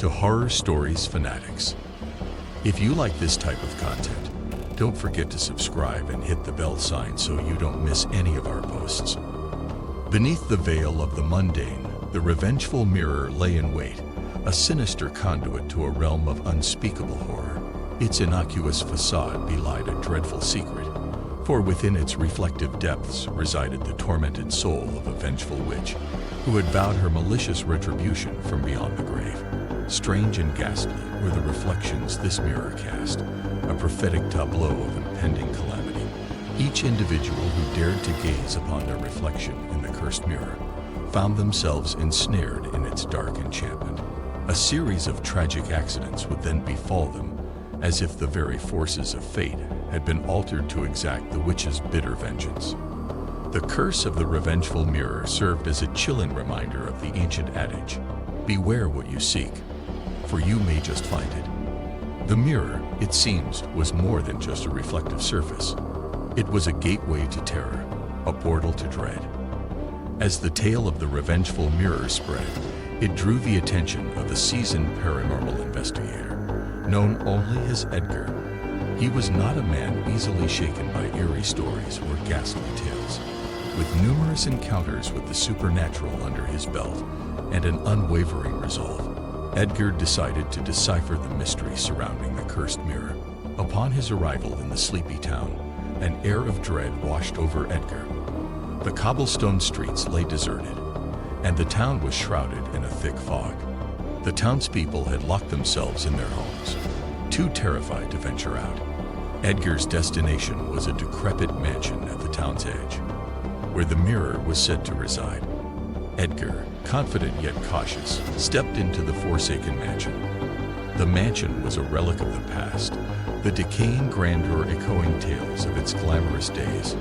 to Horror Stories Fanatics. If you like this type of content, don't forget to subscribe and hit the bell sign so you don't miss any of our posts. Beneath the veil of the mundane, the Revengeful Mirror lay in wait, a sinister conduit to a realm of unspeakable horror. Its innocuous facade belied a dreadful secret, for within its reflective depths resided the tormented soul of a vengeful witch who had vowed her malicious retribution from beyond the grave. Strange and ghastly were the reflections this mirror cast, a prophetic tableau of impending calamity. Each individual who dared to gaze upon their reflection in the cursed mirror found themselves ensnared in its dark enchantment. A series of tragic accidents would then befall them, as if the very forces of fate had been altered to exact the witch's bitter vengeance. The curse of the Revengeful Mirror served as a chilling reminder of the ancient adage, "Beware what you seek, for you may just find it." The mirror, it seems, was more than just a reflective surface. It was a gateway to terror, a portal to dread. As the tale of the Revengeful Mirror spread, it drew the attention of a seasoned paranormal investigator, known only as Edgar. He was not a man easily shaken by eerie stories or ghastly tales. With numerous encounters with the supernatural under his belt and an unwavering resolve, Edgar decided to decipher the mystery surrounding the cursed mirror. Upon his arrival in the sleepy town, an air of dread washed over Edgar. The cobblestone streets lay deserted, and the town was shrouded in a thick fog. The townspeople had locked themselves in their homes, too terrified to venture out. Edgar's destination was a decrepit mansion at the town's edge, where the mirror was said to reside. Edgar, confident yet cautious, stepped into the forsaken mansion. The mansion was a relic of the past, the decaying grandeur echoing tales of its glamorous days.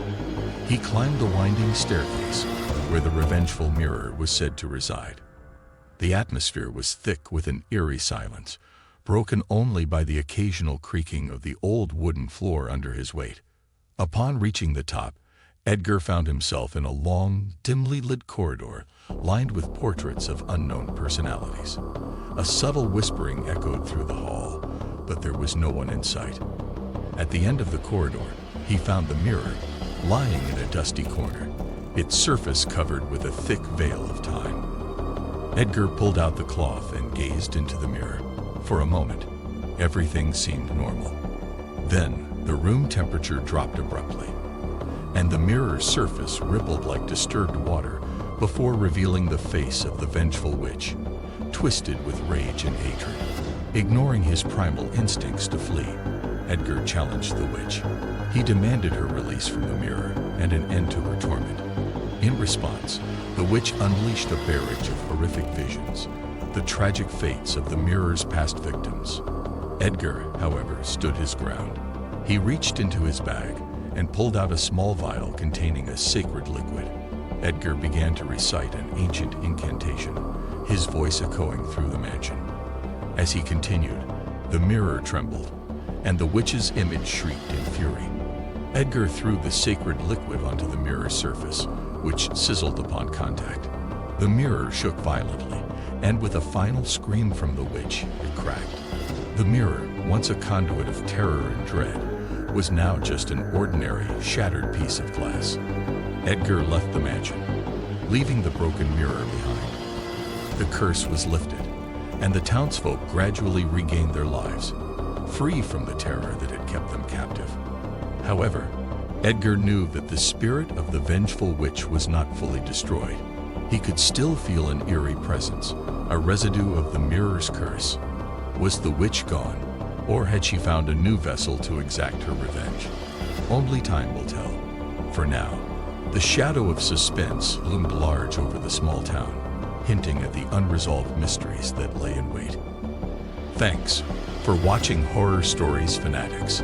He climbed the winding staircase, where the Revengeful Mirror was said to reside. The atmosphere was thick with an eerie silence, broken only by the occasional creaking of the old wooden floor under his weight. Upon reaching the top, Edgar found himself in a long, dimly lit corridor lined with portraits of unknown personalities. A subtle whispering echoed through the hall, but there was no one in sight. At the end of the corridor, he found the mirror, lying in a dusty corner, its surface covered with a thick veil of time. Edgar pulled out the cloth and gazed into the mirror. For a moment, everything seemed normal. Then, the room temperature dropped abruptly, and the mirror's surface rippled like disturbed water before revealing the face of the vengeful witch, twisted with rage and hatred. Ignoring his primal instincts to flee, Edgar challenged the witch. He demanded her release from the mirror and an end to her torment. In response, the witch unleashed a barrage of horrific visions, the tragic fates of the mirror's past victims. Edgar, however, stood his ground. He reached into his bag and pulled out a small vial containing a sacred liquid. Edgar began to recite an ancient incantation, his voice echoing through the mansion. As he continued, the mirror trembled, and the witch's image shrieked in fury. Edgar threw the sacred liquid onto the mirror's surface, which sizzled upon contact. The mirror shook violently, and with a final scream from the witch, it cracked. The mirror, once a conduit of terror and dread, was now just an ordinary, shattered piece of glass. Edgar left the mansion, leaving the broken mirror behind. The curse was lifted, and the townsfolk gradually regained their lives, free from the terror that had kept them captive. However, Edgar knew that the spirit of the vengeful witch was not fully destroyed. He could still feel an eerie presence, a residue of the mirror's curse. Was the witch gone, or had she found a new vessel to exact her revenge? Only time will tell. For now, the shadow of suspense loomed large over the small town, hinting at the unresolved mysteries that lay in wait. Thanks for watching Horror Stories Fanatics.